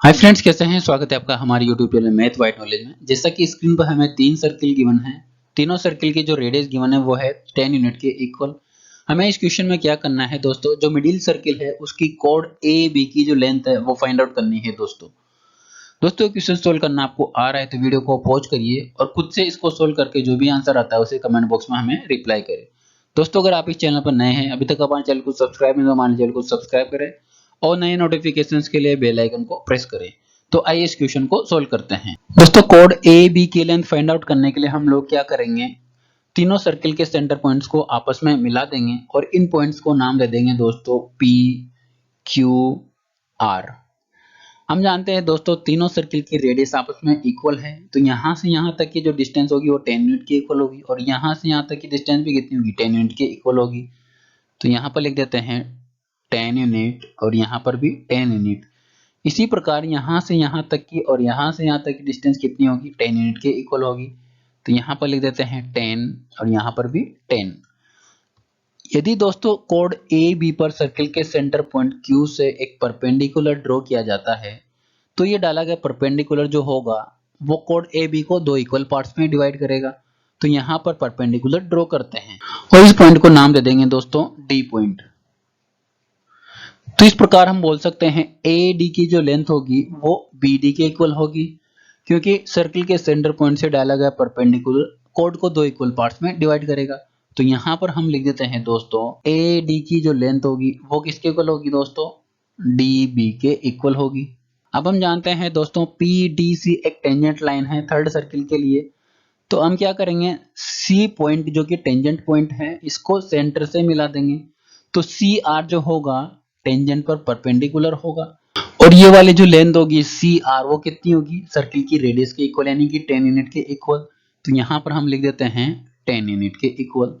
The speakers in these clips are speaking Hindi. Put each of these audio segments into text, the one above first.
हाय फ्रेंड्स, कैसे हैं। स्वागत है आपका हमारे YouTube channel math white knowledge में। जैसा कि स्क्रीन पर हमें तीन सर्किल गिवन है। तीनों सर्किल की जो रेडियस गिवन है वो है 10 यूनिट के इक्वल। हमें इस क्वेश्चन में क्या करना है दोस्तों, जो मिडिल सर्किल है उसकी कोड ए बी की जो लेंथ है वो फाइंड आउट करनी है दोस्तों क्वेश्चन सोल्व करना आपको आ रहा है तो वीडियो को पॉज करिए और खुद से इसको सोल्व करके जो भी आंसर आता है उसे कमेंट बॉक्स में हमें रिप्लाई करें। दोस्तों अगर आप इस चैनल पर नए हैं, अभी तक हमारे चैनल को सब्सक्राइब नहीं तो हमारे चैनल को सब्सक्राइब करें और नए नोटिफिकेशंस के लिए बेल आइकन को प्रेस करें। तो आइए इस क्वेश्चन को सोल्व करते हैं। दोस्तों कोड ए बी की लेंथ फाइंड आउट करने के लिए हम लोग क्या करेंगे, तीनों सर्किल के सेंटर पॉइंट्स को आपस में मिला देंगे और इन पॉइंट्स को नाम दे देंगे दोस्तों पी क्यू आर। हम जानते हैं दोस्तों तीनों सर्किल की रेडियस आपस में इक्वल है, तो यहां से यहां तक की जो डिस्टेंस होगी वो 10 यूनिट की इक्वल होगी और यहां से यहां तक की डिस्टेंस भी कितनी होगी, 10 यूनिट की इक्वल होगी। तो यहां पर लिख देते हैं 10 यूनिट और यहां पर भी 10 यूनिट। इसी प्रकार यहां से यहां तक की और यहां से यहां तक की डिस्टेंस कितनी होगी, 10 यूनिट के इक्वल होगी। तो यहां पर लिख देते हैं 10 और यहां पर भी 10। यदि दोस्तों कोड ए बी पर सर्किल के सेंटर पॉइंट Q से एक परपेंडिकुलर ड्रॉ किया जाता है तो ये डाला गया परपेंडिकुलर जो होगा वो कोड ए बी को दो इक्वल पार्ट्स में डिवाइड करेगा। तो यहां पर परपेंडिकुलर ड्रॉ करते हैं और इस पॉइंट को नाम दे देंगे दोस्तों डी पॉइंट। तो इस प्रकार हम बोल सकते हैं ए डी की जो लेंथ होगी वो बी डी के इक्वल होगी, क्योंकि सर्किल के सेंटर पॉइंट से डाला गया परपेंडिकुलर कोड को दो इक्वल पार्ट्स में डिवाइड करेगा। तो यहां पर हम लिख देते हैं दोस्तों ए डी की जो लेंथ होगी वो किसके इक्वल होगी दोस्तों, डी बी के इक्वल होगी। अब हम जानते हैं दोस्तों पी डी सी एक टेंजेंट लाइन है थर्ड सर्किल के लिए। तो हम क्या करेंगे, सी पॉइंट जो कि टेंजेंट पॉइंट है इसको सेंटर से मिला देंगे। तो सी आर जो होगा टेंजेंट पर परपेंडिकुलर होगा और ये वाली जो लेंथ होगी सी आर वो कितनी होगी, सर्किल की रेडियस के इक्वल यानी कि 10 यूनिट के इक्वल। तो यहां पर हम लिख देते हैं 10 यूनिट के इक्वल।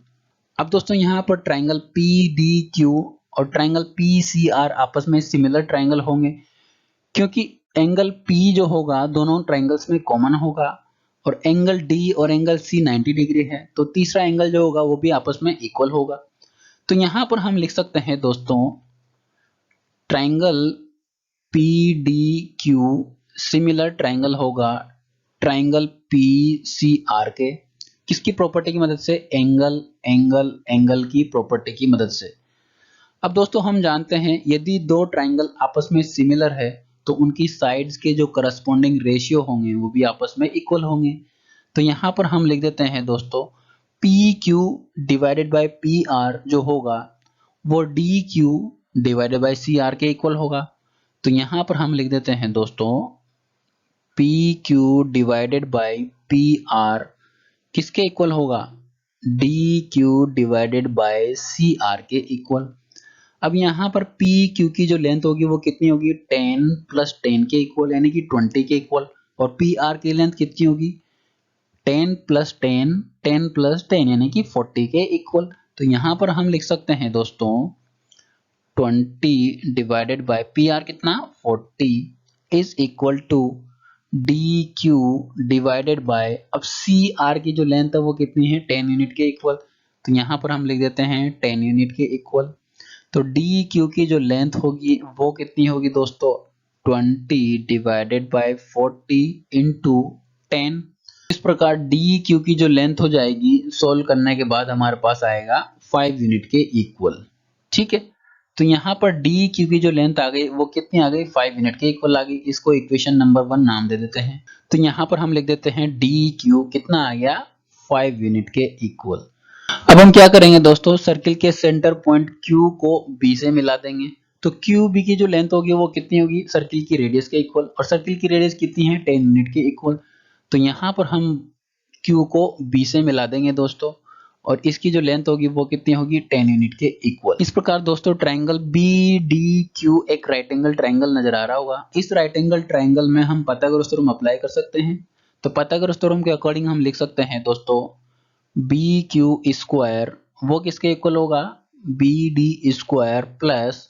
अब दोस्तों यहां पर ट्राइंगल पी डी क्यू और ट्राइंगल पी सी आर आपस में सिमिलर ट्राइंगल होंगे, क्योंकि एंगल P जो होगा दोनों ट्राइंगल्स में कॉमन होगा और एंगल D और एंगल C 90 डिग्री है, तो तीसरा एंगल जो होगा वो भी आपस में इक्वल होगा। तो यहां पर हम लिख सकते हैं दोस्तों ट्राइंगल PDQ सिमिलर ट्राइंगल होगा ट्राइंगल PCR के, किसकी प्रॉपर्टी की मदद से, एंगल एंगल एंगल की प्रॉपर्टी की मदद से। अब दोस्तों हम जानते हैं यदि दो ट्राइंगल आपस में सिमिलर है तो उनकी साइड्स के जो करस्पॉन्डिंग रेशियो होंगे वो भी आपस में इक्वल होंगे। तो यहां पर हम लिख देते हैं दोस्तों P Q divided by P R जो होगा वो D Q divided by C R के इक्वल होगा। तो यहां पर हम लिख देते हैं दोस्तों P Q divided by P R किसके इक्वल होगा, D Q divided by C R के इक्वल। अब यहाँ पर पी क्यू की जो लेंथ होगी वो कितनी होगी, 10 प्लस 10 के इक्वल यानी कि 20 के इक्वल। और पी आर की लेंथ कितनी होगी, 10 प्लस 10 10 प्लस 10 यानी कि 40 के इक्वल। तो यहाँ पर हम लिख सकते हैं दोस्तों 20 डिवाइडेड बाय पी आर कितना 40 is equal to D Q divided by, अब सी आर की जो लेंथ है वो कितनी है 10 यूनिट के इक्वल। तो यहाँ पर हम लिख देते हैं 10 यूनिट के इक्वल। तो डी क्यू की जो लेंथ होगी वो कितनी होगी दोस्तों 20 डिवाइडेड बाय 40 इंटू 10। इस प्रकार डी क्यू की जो लेंथ हो जाएगी सोल्व करने के बाद हमारे पास आएगा 5 यूनिट के इक्वल। ठीक है, तो यहाँ पर डी क्यू की जो लेंथ आ गई वो कितनी आ गई 5 यूनिट के इक्वल आ गई। इसको इक्वेशन नंबर 1 नाम दे देते हैं। तो यहाँ पर हम लिख देते हैं डी क्यू कितना आ गया 5 यूनिट के इक्वल। अब हम क्या करेंगे दोस्तों, सर्किल के सेंटर पॉइंट Q को B से मिला देंगे। तो QB की जो लेंथ होगी वो कितनी होगी, सर्किल की रेडियस के इक्वल, और सर्किल की रेडियस कितनी है 10 यूनिट के इक्वल। तो यहाँ पर हम Q को B से मिला देंगे दोस्तों और इसकी जो लेंथ होगी वो कितनी होगी 10 यूनिट के इक्वल। इस प्रकार दोस्तों ट्राइंगल BDQ एक राइट एंगल ट्राइंगल नजर आ रहा होगा। इस राइट एंगल ट्राइंगल में हम पाइथागोरस थ्योरम अप्लाई कर सकते हैं। तो पाइथागोरस थ्योरम के अकॉर्डिंग हम लिख सकते हैं दोस्तों बी क्यू स्क्वायर वो किसके इक्वल होगा, B D square plus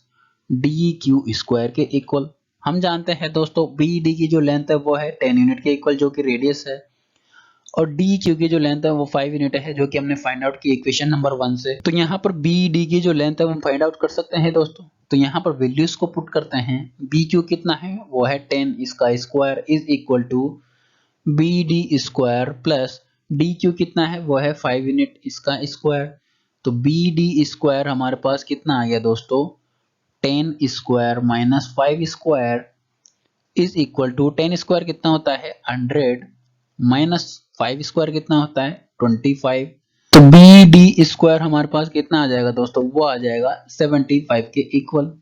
D Q square के इक्वल। हम जानते हैं दोस्तों बी डी की जो लेंथ है वो है 10 यूनिट के इक्वल जो कि रेडियस है, और डी क्यू की जो लेंथ है वो 5 यूनिट है, जो कि हमने फाइंड आउट की इक्वेशन नंबर 1 से। तो यहाँ पर बी डी की जो लेंथ है वो हम फाइंड आउट कर सकते हैं दोस्तों। तो यहाँ पर वैल्यूज को पुट करते हैं। बी क्यू कितना है, वो है 10, इसका square is equal to B D square plus D Q कितना है, वो है 5 यूनिट, इसका स्क्वायर। तो बी डी स्क्वायर हमारे पास कितना आ गया दोस्तों, 10 square minus 5 square is equal to 10 square कितना होता है 100 माइनस 5 स्क्वायर कितना होता है 25। तो बी डी स्क्वायर हमारे पास कितना आ जाएगा दोस्तों, वो आ जाएगा 75 के इक्वल।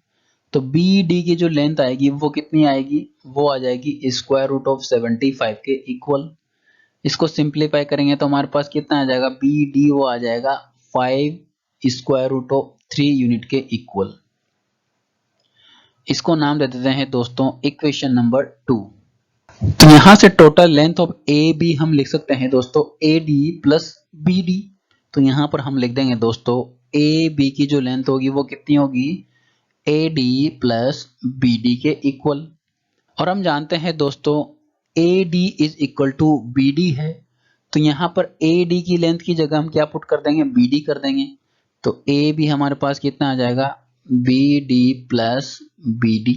तो बी डी की जो लेंथ आएगी वो कितनी आएगी, वो आ जाएगी स्क्वायर रूट ऑफ 75 के इक्वल। इसको सिंप्लीफाई करेंगे तो हमारे पास कितना आ जाएगा, बी डी वो आ जाएगा 5 स्क्वायर रूट ऑफ 3 यूनिट के इक्वल। इसको नाम दे देते हैं दोस्तों इक्वेशन नंबर 2। तो यहां से total length of A B हम लिख सकते हैं दोस्तों A D plus B D. तो यहां पर हम लिख देंगे दोस्तों ए बी की जो लेंथ होगी वो कितनी होगी, A D plus B D के इक्वल। और हम जानते हैं दोस्तों A D is equal to B D है। तो यहां पर ए डी की लेंथ की जगह हम क्या पुट कर देंगे, बी डी कर देंगे। तो ए बी हमारे पास कितना आ जाएगा, B D plus B D.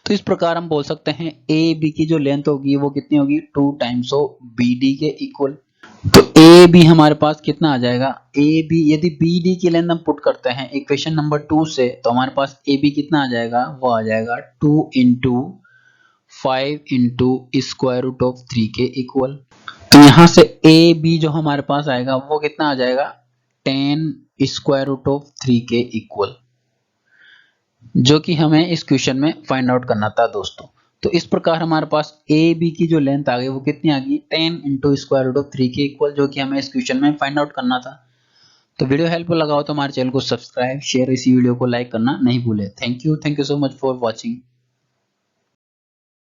तो इस प्रकार हम बोल सकते हैं ए बी की जो लेंथ होगी वो कितनी होगी, 2 टाइम्स ऑफ बी डी के इक्वल। तो ए बी हमारे पास कितना आ जाएगा, ए बी यदि बी डी की लेंथ हम पुट करते हैं इक्वेशन नंबर 2 से, तो हमारे पास ए बी कितना आ जाएगा, वो आ जाएगा 2 into 5 into square root of 3 के इक्वल। तो यहां से ए बी जो हमारे पास आएगा वो कितना आ जाएगा, 10 स्क्वायर रूट ऑफ 3 के इक्वल, जो कि हमें इस क्वेश्चन में फाइंड आउट करना था दोस्तों। तो इस प्रकार हमारे पास ए बी की जो लेंथ आ गई वो कितनी आ गई, 10 इंटू स्क्वायर रूट ऑफ 3 के इक्वल, जो कि हमें इस क्वेश्चन में फाइंड आउट करना था। तो वीडियो हेल्पफुल लगा हो तो हमारे चैनल को सब्सक्राइब, शेयर, इसी वीडियो को लाइक करना नहीं भूले। Thank you so much for watching.